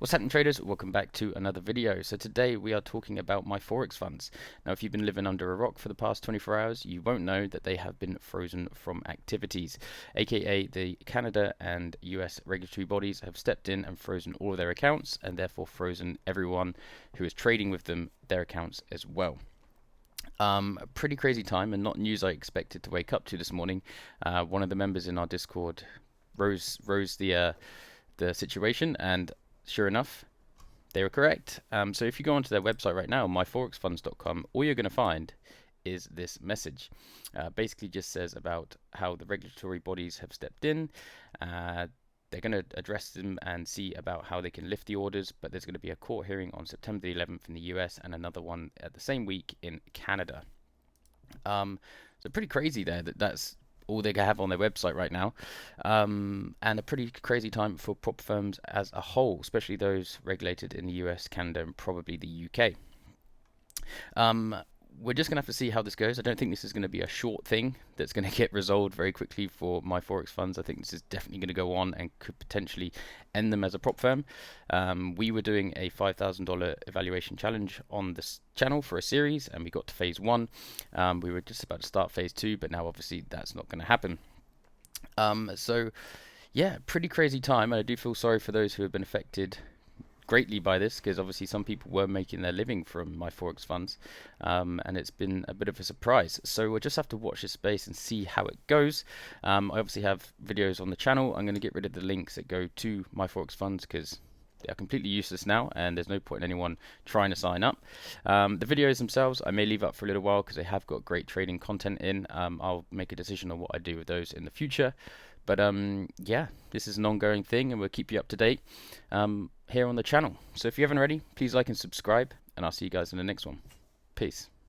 What's happening, traders? Welcome back to another video. So today we are talking about my Forex funds. Now, if you've been living under a rock for the past 24 hours, you won't know that they have been frozen from activities, aka the Canada and US regulatory bodies have stepped in and frozen all of their accounts, and therefore frozen everyone who is trading with them their accounts as well. A pretty crazy time, and not news I expected to wake up to this morning. One of the members in our Discord rose the situation, and sure enough, they were correct. So if you go onto their website right now, myforexfunds.com, all you're going to find is this message. Basically just says about how the regulatory bodies have stepped in. They're going to address them and see about how they can lift the orders, but there's going to be a court hearing on September the 11th in the US and another one at the same week in Canada. So pretty crazy there that's all they have on their website right now, and a pretty crazy time for prop firms as a whole, especially those regulated in the US, Canada, and probably the UK. We're just going to have to see how this goes. I don't think this is going to be a short thing that's going to get resolved very quickly for my Forex funds. I think this is definitely going to go on and could potentially end them as a prop firm. We were doing a $5,000 evaluation challenge on this channel for a series, and we got to phase 1. We were just about to start phase 2, but now obviously that's not going to happen. So yeah, pretty crazy time, and I do feel sorry for those who have been affected greatly by this, because obviously some people were making their living from my Forex funds, and it's been a bit of a surprise. So we'll just have to watch this space and see how it goes. I obviously have videos on the channel. I'm going to get rid of the links that go to my Forex funds because they are completely useless now, and there's no point in anyone trying to sign up. The videos themselves I may leave up for a little while because they have got great trading content in. I'll make a decision on what I do with those in the future. But yeah, this is an ongoing thing, and we'll keep you up to date here on the channel. So if you haven't already, please like and subscribe, and I'll see you guys in the next one. Peace.